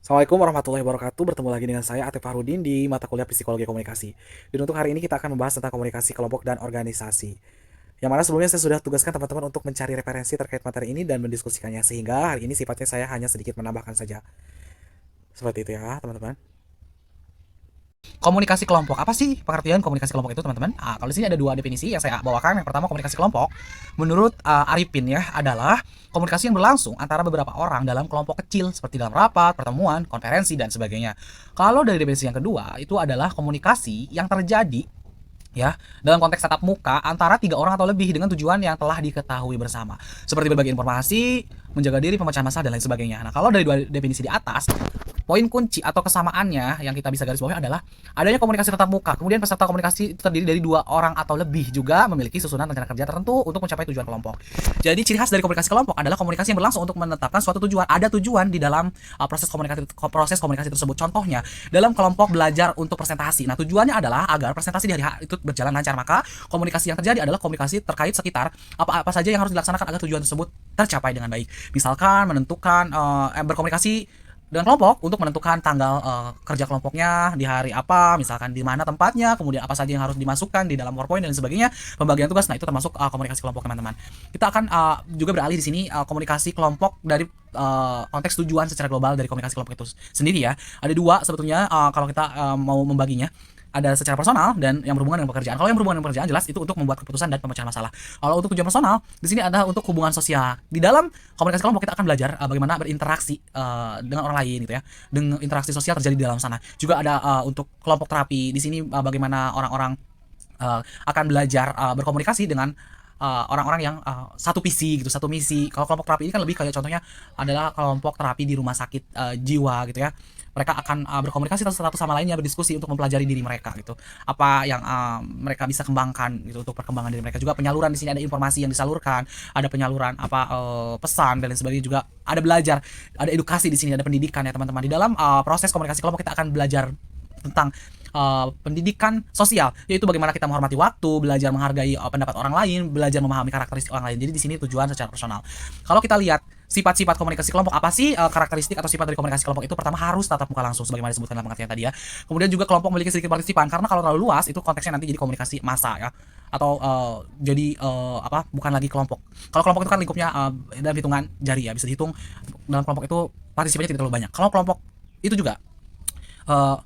Assalamualaikum warahmatullahi wabarakatuh. Bertemu lagi dengan saya Atif Farudin di mata kuliah Psikologi Komunikasi. Dan untuk hari ini kita akan membahas tentang komunikasi kelompok dan organisasi. Yang mana sebelumnya saya sudah tugaskan teman-teman untuk mencari referensi terkait materi ini dan mendiskusikannya, sehingga hari ini sifatnya saya hanya sedikit menambahkan saja. Seperti itu ya, teman-teman. Komunikasi kelompok, apa sih pengertian komunikasi kelompok itu, teman-teman? Kalau di sini ada dua definisi yang saya bawakan. Yang pertama, komunikasi kelompok menurut Arifin ya adalah komunikasi yang berlangsung antara beberapa orang dalam kelompok kecil seperti dalam rapat, pertemuan, konferensi dan sebagainya. Kalau dari definisi yang kedua, itu adalah komunikasi yang terjadi ya dalam konteks tatap muka antara 3 orang atau lebih dengan tujuan yang telah diketahui bersama, seperti berbagi informasi, menjaga diri, pemecahan masalah dan lain sebagainya. Nah, kalau dari dua definisi di atas, poin kunci atau kesamaannya yang kita bisa garis bawahi adalah adanya komunikasi tatap muka. Kemudian peserta komunikasi itu terdiri dari 2 orang atau lebih, juga memiliki susunan rencana kerja tertentu untuk mencapai tujuan kelompok. Jadi ciri khas dari komunikasi kelompok adalah komunikasi yang berlangsung untuk menetapkan suatu tujuan. Ada tujuan di dalam proses komunikasi tersebut. Contohnya dalam kelompok belajar untuk presentasi. Nah, tujuannya adalah agar presentasi di hari itu berjalan lancar. Maka komunikasi yang terjadi adalah komunikasi terkait sekitar apa-apa saja yang harus dilaksanakan agar tujuan tersebut tercapai dengan baik. Misalkan menentukan berkomunikasi dengan kelompok untuk menentukan tanggal kerja kelompoknya di hari apa, misalkan di mana tempatnya, kemudian apa saja yang harus dimasukkan di dalam PowerPoint dan sebagainya, pembagian tugas. Nah, itu termasuk komunikasi kelompok, teman-teman. Kita akan juga beralih di sini komunikasi kelompok dari konteks tujuan secara global dari komunikasi kelompok itu sendiri ya. Ada dua sebetulnya kalau kita mau membaginya. Ada secara personal dan yang berhubungan dengan pekerjaan. Kalau yang berhubungan dengan pekerjaan jelas itu untuk membuat keputusan dan pemecahan masalah. Kalau untuk tujuan personal, di sini adalah untuk hubungan sosial. Di dalam komunikasi kelompok kita akan belajar bagaimana berinteraksi dengan orang lain gitu ya. Dengan interaksi sosial terjadi di dalam sana. Juga ada untuk kelompok terapi. Di sini bagaimana orang-orang akan belajar berkomunikasi dengan orang-orang yang satu visi gitu, satu misi. Kalau kelompok terapi ini kan lebih kayak contohnya adalah kelompok terapi di rumah sakit jiwa gitu ya. Mereka akan berkomunikasi satu sama lainnya, berdiskusi untuk mempelajari diri mereka gitu. Apa yang mereka bisa kembangkan gitu untuk perkembangan diri mereka. Juga penyaluran, di sini ada informasi yang disalurkan, ada penyaluran pesan dan lain sebagainya. Juga ada belajar, ada edukasi di sini, ada pendidikan ya teman-teman. Di dalam proses komunikasi kelompok kita akan belajar tentang pendidikan sosial, yaitu bagaimana kita menghormati waktu, belajar menghargai pendapat orang lain, belajar memahami karakteristik orang lain. Jadi di sini tujuan secara personal. Kalau kita lihat sifat-sifat komunikasi kelompok, apa sih karakteristik atau sifat dari komunikasi kelompok itu? Pertama, harus tatap muka langsung sebagaimana disebutkan dalam pengertian tadi ya. Kemudian juga kelompok memiliki sedikit partisipan, karena kalau terlalu luas itu konteksnya nanti jadi komunikasi massa ya, atau jadi bukan lagi kelompok. Kalau kelompok itu kan lingkupnya dalam hitungan jari ya, bisa dihitung dalam kelompok itu partisipannya tidak terlalu banyak. Kalau kelompok itu juga uh,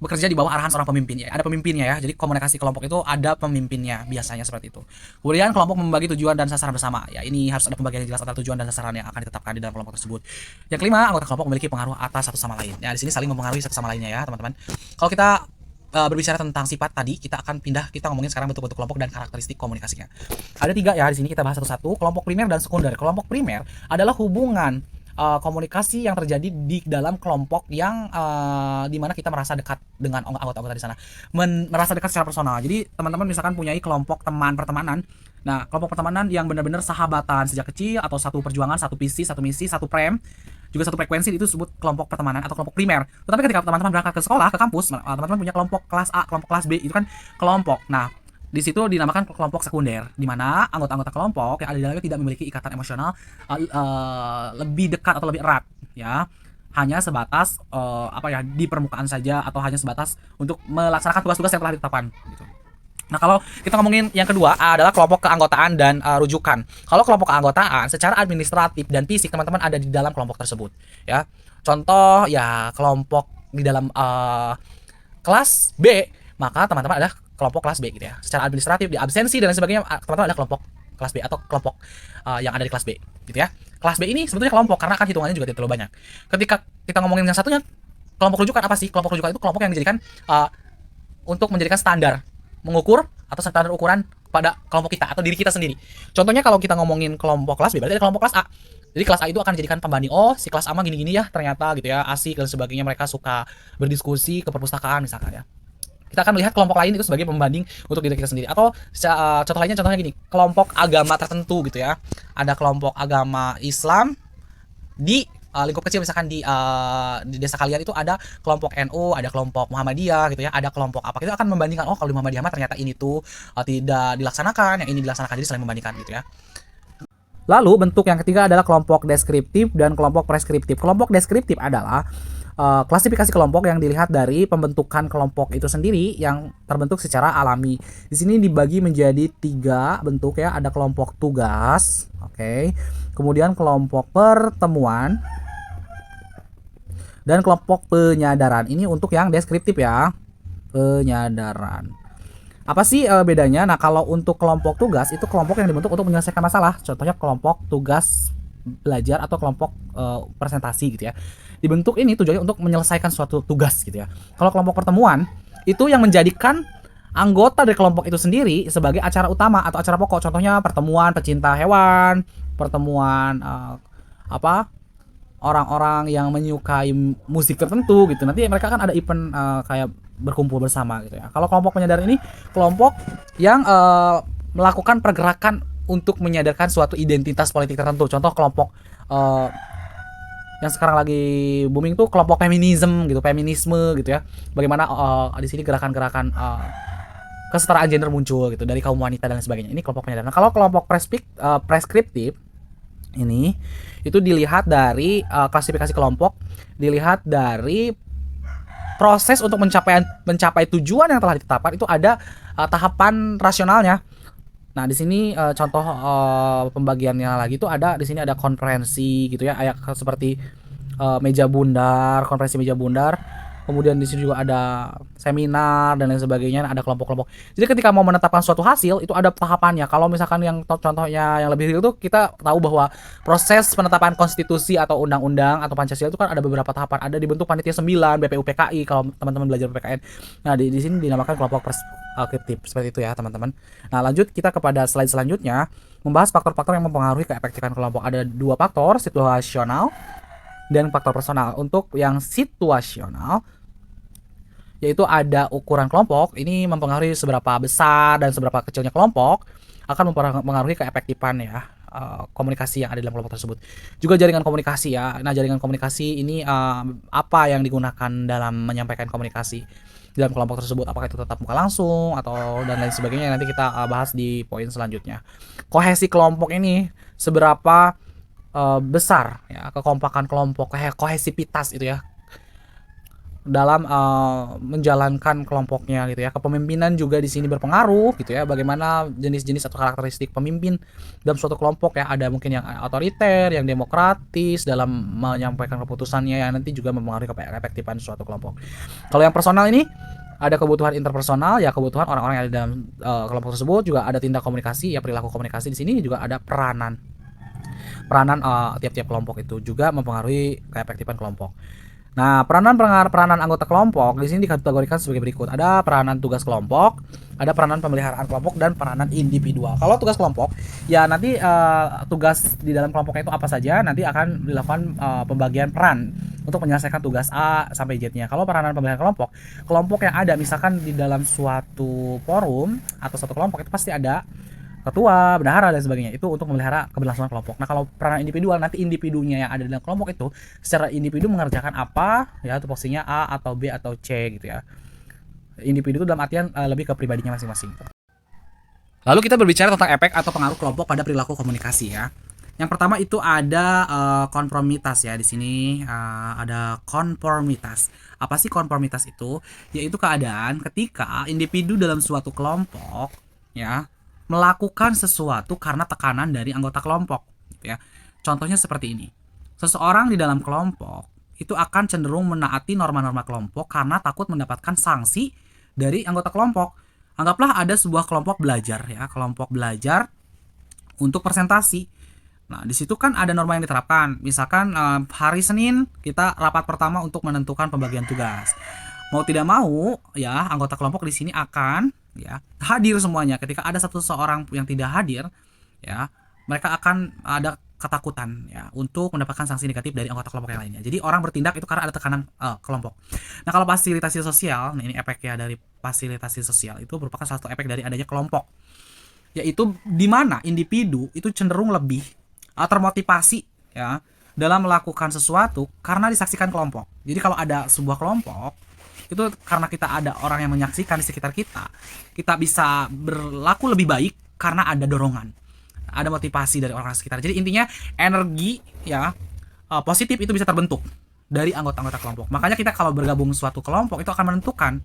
bekerja di bawah arahan seorang pemimpin ya. Ada pemimpinnya ya. Jadi komunikasi kelompok itu ada pemimpinnya, biasanya seperti itu. Kemudian kelompok membagi tujuan dan sasaran bersama. Ya, ini harus ada pembagian yang jelas antara tujuan dan sasaran yang akan ditetapkan di dalam kelompok tersebut. Yang kelima, anggota kelompok memiliki pengaruh atas satu sama lain. Ya, di sini saling mempengaruhi satu sama lainnya ya, teman-teman. Kalau kita berbicara tentang sifat tadi, kita akan pindah, kita ngomongin sekarang bentuk-bentuk kelompok dan karakteristik komunikasinya. Ada 3 ya, di sini kita bahas satu-satu. Kelompok primer dan sekunder. Kelompok primer adalah hubungan komunikasi yang terjadi di dalam kelompok yang dimana kita merasa dekat dengan anggota-anggota di sana, merasa dekat secara personal. Jadi teman-teman misalkan punyai kelompok teman pertemanan. Nah, kelompok pertemanan yang benar-benar sahabatan sejak kecil, atau satu perjuangan, satu visi, satu misi, satu prem, juga satu frekuensi, itu disebut kelompok pertemanan atau kelompok primer. Tetapi ketika teman-teman berangkat ke sekolah, ke kampus, teman-teman punya kelompok kelas A, kelompok kelas B, itu kan kelompok. Nah, di situ dinamakan kelompok sekunder, di mana anggota-anggota kelompok yang ada di dalamnya tidak memiliki ikatan emosional lebih dekat atau lebih erat, ya. Hanya sebatas di permukaan saja, atau hanya sebatas untuk melaksanakan tugas-tugas yang telah ditetapkan, gitu. Nah, kalau kita ngomongin yang kedua adalah kelompok keanggotaan dan rujukan. Kalau kelompok keanggotaan secara administratif dan fisik teman-teman ada di dalam kelompok tersebut, ya. Contoh ya kelompok di dalam kelas B, maka teman-teman adalah kelompok kelas B gitu ya. Secara administratif, di absensi dan lain sebagainya, teman-teman adalah kelompok kelas B atau kelompok yang ada di kelas B gitu ya. Kelas B ini sebetulnya kelompok karena kan hitungannya juga tidak terlalu banyak. Ketika kita ngomongin yang satunya, kelompok rujukan apa sih? Kelompok rujukan itu kelompok yang dijadikan untuk menjadikan standar mengukur atau standar ukuran pada kelompok kita atau diri kita sendiri. Contohnya kalau kita ngomongin kelompok kelas B, berarti ada kelompok kelas A. Jadi kelas A itu akan dijadikan pembanding, oh si kelas A mah gini-gini ya ternyata gitu ya, asik dan sebagainya, mereka suka berdiskusi ke perpustakaan misalkan ya. Kita akan melihat kelompok lain itu sebagai pembanding untuk diri kita sendiri. Atau contoh lainnya, contohnya gini, kelompok agama tertentu gitu ya. Ada kelompok agama Islam di lingkup kecil, misalkan di desa kalian itu ada kelompok NU, ada kelompok Muhammadiyah gitu ya, ada kelompok apa, kita akan membandingkan, oh kalau di Muhammadiyah mah ternyata ini tuh tidak dilaksanakan, yang ini dilaksanakan, jadi saling membandingkan gitu ya. Lalu bentuk yang ketiga adalah kelompok deskriptif dan kelompok preskriptif. Kelompok deskriptif adalah klasifikasi kelompok yang dilihat dari pembentukan kelompok itu sendiri yang terbentuk secara alami. Di sini dibagi menjadi 3 bentuk ya, ada kelompok tugas, oke. Kemudian kelompok pertemuan dan kelompok penyadaran. Ini untuk yang deskriptif ya. Penyadaran. Apa sih bedanya? Nah, kalau untuk kelompok tugas itu kelompok yang dibentuk untuk menyelesaikan masalah. Contohnya kelompok tugas belajar atau kelompok presentasi gitu ya. Dibentuk ini tujuannya untuk menyelesaikan suatu tugas gitu ya. Kalau kelompok pertemuan itu yang menjadikan anggota dari kelompok itu sendiri sebagai acara utama atau acara pokok. Contohnya pertemuan pecinta hewan, pertemuan apa orang-orang yang menyukai musik tertentu gitu. Nanti mereka kan ada event kayak berkumpul bersama gitu ya. Kalau kelompok penyadar ini kelompok yang melakukan pergerakan untuk menyadarkan suatu identitas politik tertentu. Contoh kelompok yang sekarang lagi booming tuh kelompok feminisme gitu, feminisme gitu ya. Bagaimana di sini gerakan-gerakan kesetaraan gender muncul gitu dari kaum wanita dan lain sebagainya. Ini kelompok penyadar. Nah, kalau kelompok preskriptif ini itu dilihat dari klasifikasi kelompok, dilihat dari proses untuk mencapai tujuan yang telah ditetapkan itu ada tahapan rasionalnya. Nah, di sini contoh pembagiannya lagi itu ada di sini ada konferensi gitu ya, kayak seperti meja bundar, konferensi meja bundar. Kemudian di sini juga ada seminar dan lain sebagainya, ada kelompok-kelompok. Jadi ketika mau menetapkan suatu hasil itu ada tahapannya. Kalau misalkan yang contohnya yang lebih real itu kita tahu bahwa proses penetapan konstitusi atau undang-undang atau Pancasila itu kan ada beberapa tahapan. Ada dibentuk panitia 9 BPUPKI kalau teman-teman belajar PKN. Nah, di sini dinamakan kelompok preskriptif seperti itu ya, teman-teman. Nah, lanjut kita kepada slide selanjutnya membahas faktor-faktor yang mempengaruhi keefektifan kelompok. Ada 2 faktor, situasional dan faktor personal. Untuk yang situasional yaitu ada ukuran kelompok, ini mempengaruhi seberapa besar dan seberapa kecilnya kelompok akan mempengaruhi keefektifan ya komunikasi yang ada dalam kelompok tersebut. Juga jaringan komunikasi ya. Nah, jaringan komunikasi ini apa yang digunakan dalam menyampaikan komunikasi dalam kelompok tersebut, apakah itu tetap muka langsung atau dan lain sebagainya, nanti kita bahas di poin selanjutnya. Kohesi kelompok ini seberapa besar ya kekompakan kelompok, kohesivitas itu ya dalam menjalankan kelompoknya gitu ya. Kepemimpinan juga di sini berpengaruh gitu ya. Bagaimana jenis-jenis atau karakteristik pemimpin dalam suatu kelompok ya. Ada mungkin yang otoriter, yang demokratis dalam menyampaikan keputusannya, yang nanti juga mempengaruhi keefektifan suatu kelompok. Kalau yang personal ini ada kebutuhan interpersonal ya, kebutuhan orang-orang yang ada dalam kelompok tersebut. Juga ada tindak komunikasi ya, perilaku komunikasi. Di sini juga ada peranan tiap-tiap kelompok itu juga mempengaruhi keefektifan kelompok. Nah, peranan anggota kelompok di sini dikategorikan sebagai berikut. Ada peranan tugas kelompok, ada peranan pemeliharaan kelompok, dan peranan individual. Kalau tugas kelompok, ya nanti tugas di dalam kelompoknya itu apa saja, nanti akan dilakukan pembagian peran untuk menyelesaikan tugas A sampai Z-nya. Kalau peranan pemeliharaan kelompok yang ada misalkan di dalam suatu forum atau suatu kelompok itu pasti ada ketua, bendahara dan sebagainya, itu untuk memelihara keberlangsungan kelompok. Nah, kalau peranan individual, nanti individunya yang ada dalam kelompok itu secara individu mengerjakan apa ya, itu posisinya A atau B atau C gitu ya. Individu itu dalam artian lebih ke pribadinya masing-masing. Lalu kita berbicara tentang efek atau pengaruh kelompok pada perilaku komunikasi ya. Yang pertama itu ada konformitas ya. Di sini ada konformitas. Apa sih konformitas itu? Yaitu keadaan ketika individu dalam suatu kelompok ya melakukan sesuatu karena tekanan dari anggota kelompok gitu ya. Contohnya seperti ini. Seseorang di dalam kelompok itu akan cenderung menaati norma-norma kelompok karena takut mendapatkan sanksi dari anggota kelompok. Anggaplah ada sebuah kelompok belajar ya, kelompok belajar untuk presentasi. Nah, di situ kan ada norma yang diterapkan. Misalkan hari Senin kita rapat pertama untuk menentukan pembagian tugas. Mau tidak mau ya, anggota kelompok di sini akan ya hadir semuanya. Ketika ada seorang yang tidak hadir ya, mereka akan ada ketakutan ya untuk mendapatkan sanksi negatif dari anggota kelompok yang lainnya. Jadi orang bertindak itu karena ada tekanan kelompok. Nah, kalau fasilitasi sosial, nah ini efek ya dari fasilitasi sosial itu merupakan salah satu efek dari adanya kelompok. Yaitu di mana individu itu cenderung lebih termotivasi ya dalam melakukan sesuatu karena disaksikan kelompok. Jadi kalau ada sebuah kelompok itu karena kita ada orang yang menyaksikan di sekitar kita, kita bisa berlaku lebih baik karena ada dorongan, ada motivasi dari orang sekitar. Jadi intinya energi ya positif itu bisa terbentuk dari anggota-anggota kelompok. Makanya kita kalau bergabung suatu kelompok itu akan menentukan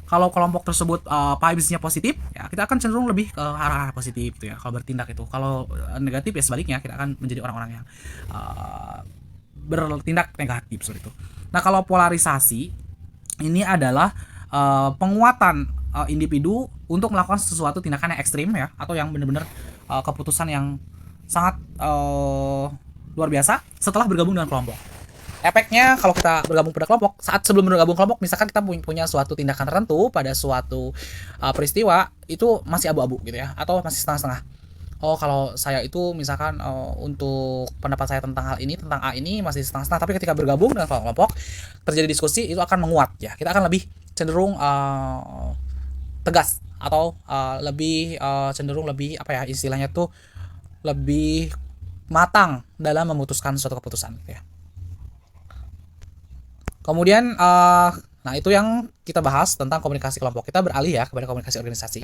kalau kelompok tersebut vibes-nya positif, ya kita akan cenderung lebih ke arah positif gitu ya. Kalau bertindak itu, kalau negatif ya sebaliknya kita akan menjadi orang-orang yang bertindak negatif seperti itu. Nah, kalau polarisasi ini adalah penguatan individu untuk melakukan sesuatu tindakan yang ekstrim ya, atau yang benar-benar keputusan yang sangat luar biasa setelah bergabung dengan kelompok. Efeknya kalau kita bergabung pada kelompok, saat sebelum bergabung kelompok, misalkan kita punya suatu tindakan tertentu pada suatu peristiwa, itu masih abu-abu gitu ya, atau masih setengah-setengah. Oh, kalau saya itu misalkan untuk pendapat saya tentang hal ini, tentang A ini masih setengah-setengah, tapi ketika bergabung dengan kelompok, terjadi diskusi, itu akan menguat ya. Kita akan lebih cenderung tegas, atau lebih cenderung lebih apa ya istilahnya tuh, lebih matang dalam memutuskan suatu keputusan gitu ya. Kemudian nah itu yang kita bahas tentang komunikasi kelompok. Kita beralih ya kepada komunikasi organisasi.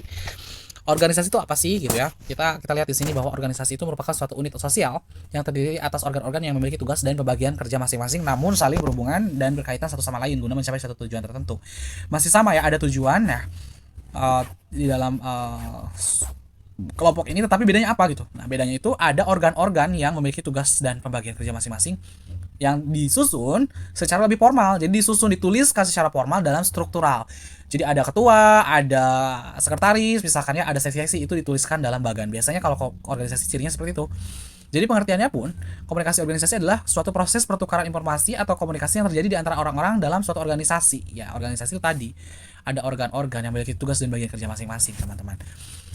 Organisasi itu apa sih gitu ya? Kita lihat di sini bahwa organisasi itu merupakan suatu unit sosial yang terdiri atas organ-organ yang memiliki tugas dan pembagian kerja masing-masing, namun saling berhubungan dan berkaitan satu sama lain guna mencapai suatu tujuan tertentu. Masih sama ya, ada tujuan ya di dalam kelompok ini, tetapi bedanya apa gitu? Nah, bedanya itu ada organ-organ yang memiliki tugas dan pembagian kerja masing-masing yang disusun secara lebih formal. Jadi disusun, dituliskan secara formal dalam struktural. Jadi ada ketua, ada sekretaris, misalkan ya, ada seksi-seksi, itu dituliskan dalam bagan. Biasanya kalau organisasi cirinya seperti itu. Jadi pengertiannya pun, komunikasi organisasi adalah suatu proses pertukaran informasi atau komunikasi yang terjadi di antara orang-orang dalam suatu organisasi. Ya, organisasi itu tadi ada organ-organ yang memiliki tugas dan bagian kerja masing-masing, teman-teman.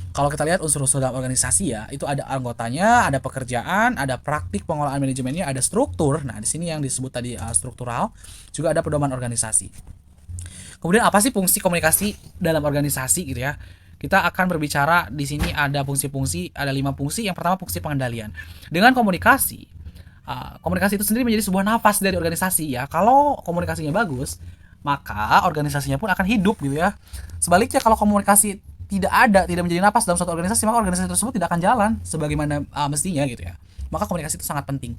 Kalau kita lihat unsur-unsur dalam organisasi ya, itu ada anggotanya, ada pekerjaan, ada praktik pengolahan manajemennya, ada struktur. Nah, di sini yang disebut tadi struktural, juga ada pedoman organisasi. Kemudian apa sih fungsi komunikasi dalam organisasi gitu ya? Kita akan berbicara di sini ada fungsi-fungsi, ada 5 fungsi. Yang pertama fungsi pengendalian. Dengan komunikasi, komunikasi itu sendiri menjadi sebuah nafas dari organisasi ya. Kalau komunikasinya bagus, maka organisasinya pun akan hidup gitu ya. Sebaliknya kalau komunikasi tidak menjadi napas dalam suatu organisasi, maka organisasi tersebut tidak akan jalan sebagaimana mestinya gitu ya. Maka komunikasi itu sangat penting.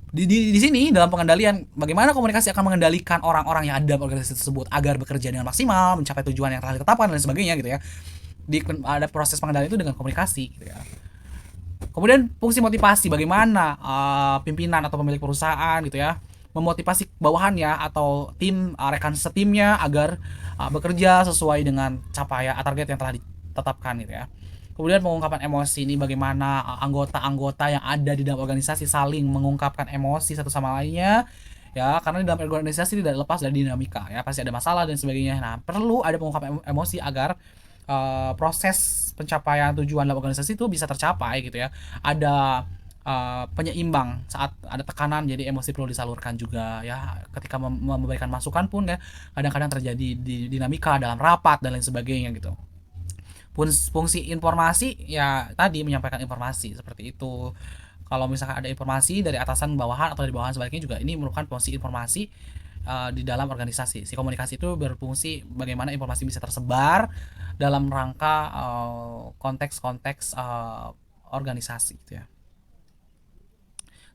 Di sini dalam pengendalian, bagaimana komunikasi akan mengendalikan orang-orang yang ada dalam organisasi tersebut agar bekerja dengan maksimal, mencapai tujuan yang telah ditetapkan dan sebagainya gitu ya. Ada proses pengendalian itu dengan komunikasi gitu ya. Kemudian fungsi motivasi, bagaimana pimpinan atau pemilik perusahaan gitu ya memotivasi bawahannya atau tim rekan setimnya agar bekerja sesuai dengan capaian target yang telah ditetapkan gitu ya. Kemudian pengungkapan emosi, ini bagaimana anggota-anggota yang ada di dalam organisasi saling mengungkapkan emosi satu sama lainnya ya, karena di dalam organisasi tidak lepas dari dinamika ya, pasti ada masalah dan sebagainya. Nah, perlu ada pengungkapan emosi agar proses pencapaian tujuan dalam organisasi itu bisa tercapai gitu ya. Ada penyeimbang saat ada tekanan, jadi emosi perlu disalurkan juga ya. Ketika memberikan masukan pun ya, kadang-kadang terjadi dinamika dalam rapat dan lain sebagainya gitu. Fungsi informasi ya, tadi menyampaikan informasi seperti itu. Kalau misalkan ada informasi dari atasan bawahan atau dari bawahan sebaliknya, juga ini merupakan fungsi informasi di dalam organisasi. Si komunikasi itu berfungsi bagaimana informasi bisa tersebar dalam rangka konteks-konteks organisasi gitu ya.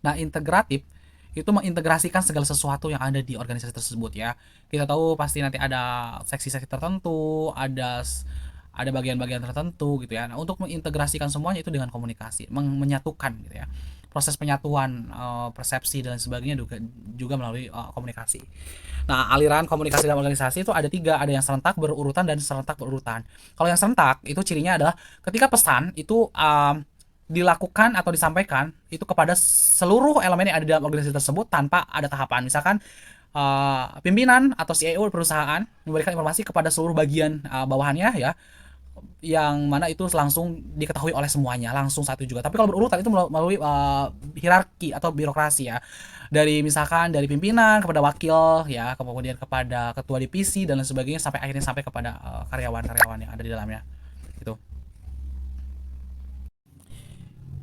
Nah, integratif itu mengintegrasikan segala sesuatu yang ada di organisasi tersebut ya. Kita tahu pasti nanti ada seksi-seksi tertentu, ada bagian-bagian tertentu gitu ya. Nah, untuk mengintegrasikan semuanya itu dengan komunikasi, menyatukan gitu ya. Proses penyatuan persepsi dan sebagainya juga melalui komunikasi. Nah, aliran komunikasi dalam organisasi itu ada 3, ada yang serentak, berurutan, dan serentak berurutan. Kalau yang serentak itu cirinya adalah ketika pesan itu dilakukan atau disampaikan itu kepada seluruh elemen yang ada dalam organisasi tersebut tanpa ada tahapan. Misalkan pimpinan atau CEO perusahaan memberikan informasi kepada seluruh bagian bawahannya ya, yang mana itu langsung diketahui oleh semuanya langsung satu juga. Tapi kalau berurutan itu melalui hierarki atau birokrasi ya, dari misalkan dari pimpinan kepada wakil ya, kemudian kepada ketua divisi dan lain sebagainya, sampai akhirnya sampai kepada karyawan-karyawan yang ada di dalamnya gitu.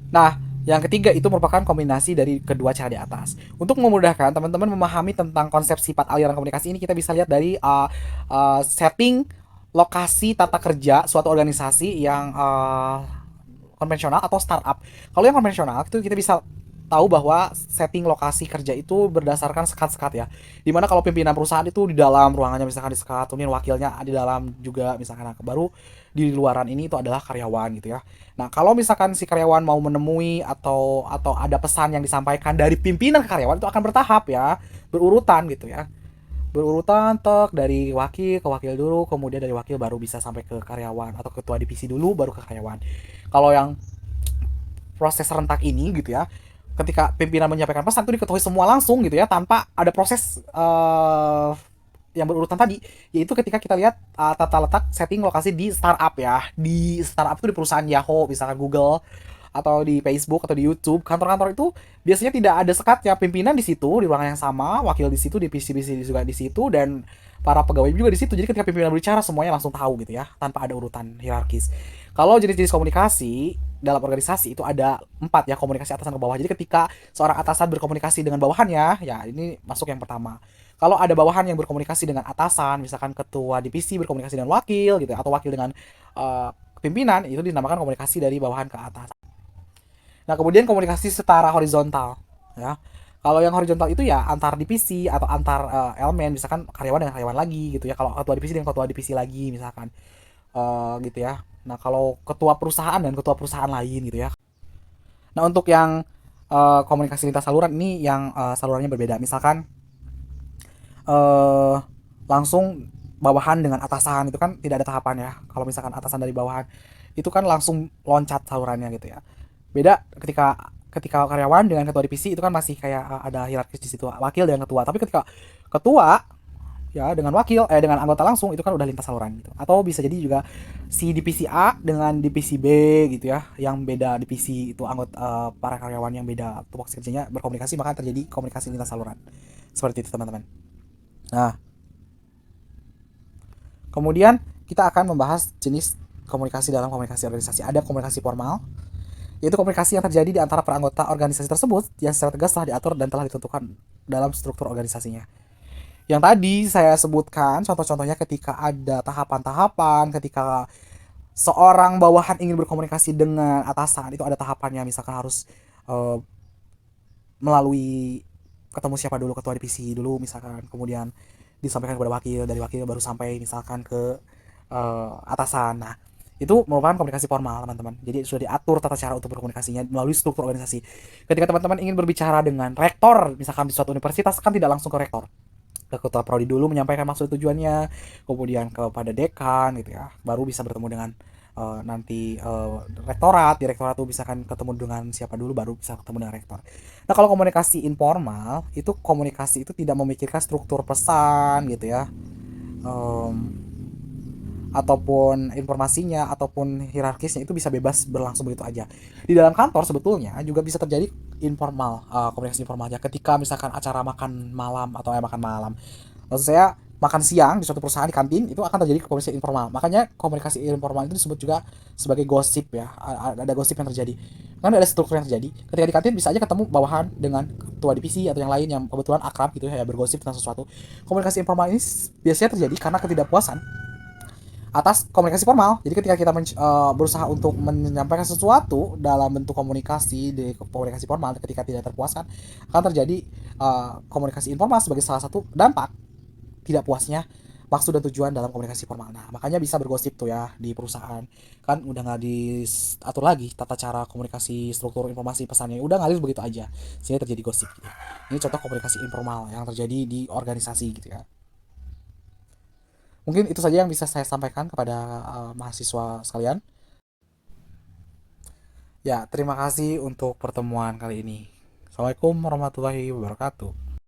Nah, yang ketiga itu merupakan kombinasi dari kedua cara di atas. Untuk memudahkan teman-teman memahami tentang konsep sifat aliran komunikasi ini, kita bisa lihat dari setting lokasi tata kerja suatu organisasi yang konvensional atau startup. Kalau yang konvensional itu kita bisa tahu bahwa setting lokasi kerja itu berdasarkan sekat-sekat ya. Dimana kalau pimpinan perusahaan itu di dalam ruangannya misalkan di sekat, kemudian wakilnya di dalam juga misalkan. Nah, baru di luaran ini itu adalah karyawan gitu ya. Nah, kalau misalkan si karyawan mau menemui atau ada pesan yang disampaikan dari pimpinan ke karyawan, itu akan bertahap ya, berurutan gitu ya. Berurutan tek dari wakil ke wakil dulu, kemudian dari wakil baru bisa sampai ke karyawan, atau ketua divisi dulu baru ke karyawan. Kalau yang proses serentak ini gitu ya, ketika pimpinan menyampaikan pesan itu diketahui semua langsung gitu ya, tanpa ada proses yang berurutan tadi, yaitu ketika kita lihat tata letak setting lokasi di startup ya. Di startup itu di perusahaan Yahoo, misalkan Google, atau di Facebook atau di YouTube, kantor-kantor itu biasanya tidak ada sekat ya, pimpinan di situ di ruangan yang sama, wakil di situ, divisi-divisi juga di situ, dan para pegawai juga di situ. Jadi ketika pimpinan berbicara semuanya langsung tahu gitu ya, tanpa ada urutan hierarkis. Kalau jenis-jenis komunikasi dalam organisasi itu ada 4 ya, komunikasi atasan ke bawah. Jadi ketika seorang atasan berkomunikasi dengan bawahannya, ya ini masuk yang pertama. Kalau ada bawahan yang berkomunikasi dengan atasan, misalkan ketua divisi berkomunikasi dengan wakil gitu ya, atau wakil dengan pimpinan, itu dinamakan komunikasi dari bawahan ke atas. Nah, kemudian komunikasi setara horizontal ya. Kalau yang horizontal itu ya antar divisi atau antar elemen, misalkan karyawan dengan karyawan lagi gitu ya. Kalau ketua divisi dengan ketua divisi lagi misalkan gitu ya. Nah, kalau ketua perusahaan dan ketua perusahaan lain gitu ya. Nah, untuk yang komunikasi lintas saluran ini yang salurannya berbeda. Misalkan eh langsung bawahan dengan atasan itu kan tidak ada tahapan ya. Kalau misalkan atasan dari bawahan itu kan langsung loncat salurannya gitu ya. Beda ketika ketika karyawan dengan ketua divisi itu kan masih kayak ada hierarkis di situ, wakil dengan ketua. Tapi ketika ketua ya dengan wakil dengan anggota langsung itu kan udah lintas saluran gitu. Atau bisa jadi juga si divisi A dengan divisi B gitu ya, yang beda divisi itu anggota para karyawan yang beda tupoksi kerjanya berkomunikasi, maka terjadi komunikasi lintas saluran. Seperti itu teman-teman. Nah, kemudian kita akan membahas jenis komunikasi dalam komunikasi organisasi. Ada komunikasi formal, yaitu komunikasi yang terjadi di antara para anggota organisasi tersebut yang secara tegas telah diatur dan telah ditentukan dalam struktur organisasinya. Yang tadi saya sebutkan contoh-contohnya ketika ada tahapan-tahapan, ketika seorang bawahan ingin berkomunikasi dengan atasan, itu ada tahapannya, misalkan harus eh, melalui ketemu siapa dulu, ketua divisi dulu misalkan, kemudian disampaikan kepada wakil, dari wakil baru sampai misalkan ke atasan. Nah, itu merupakan komunikasi formal teman-teman. Jadi sudah diatur tata cara untuk berkomunikasinya melalui struktur organisasi. Ketika teman-teman ingin berbicara dengan rektor misalkan di suatu universitas, kan tidak langsung ke rektor, ke ketua prodi dulu menyampaikan maksud tujuannya, kemudian kepada dekan gitu ya, baru bisa bertemu dengan nanti rektorat. Di rektorat tuh misalkan ketemu dengan siapa dulu, baru bisa ketemu dengan rektor. Nah, kalau komunikasi informal itu komunikasi itu tidak memikirkan struktur pesan gitu ya, Em, ataupun informasinya ataupun hierarkisnya, itu bisa bebas berlangsung begitu aja. Di dalam kantor sebetulnya juga bisa terjadi informal, komunikasi informalnya ketika misalkan acara makan malam atau makan malam. Maksud saya makan siang di suatu perusahaan di kantin, itu akan terjadi komunikasi informal. Makanya komunikasi informal itu disebut juga sebagai gosip ya. Ada gosip yang terjadi. Kan ada struktur yang terjadi. Ketika di kantin bisa aja ketemu bawahan dengan ketua divisi atau yang lain yang kebetulan akrab gitu ya, bergosip tentang sesuatu. Komunikasi informal ini biasanya terjadi karena ketidakpuasan atas komunikasi formal. Jadi ketika kita berusaha untuk menyampaikan sesuatu dalam bentuk komunikasi di komunikasi formal, ketika tidak terpuaskan, akan terjadi komunikasi informal sebagai salah satu dampak tidak puasnya maksud dan tujuan dalam komunikasi formal. Nah, makanya bisa bergosip tuh ya di perusahaan. Kan udah nggak diatur lagi tata cara komunikasi, struktur informasi pesannya, udah ngalir begitu aja, sehingga terjadi gosip gitu. Ini contoh komunikasi informal yang terjadi di organisasi gitu ya. Mungkin itu saja yang bisa saya sampaikan kepada mahasiswa sekalian. Ya, terima kasih untuk pertemuan kali ini. Assalamualaikum warahmatullahi wabarakatuh.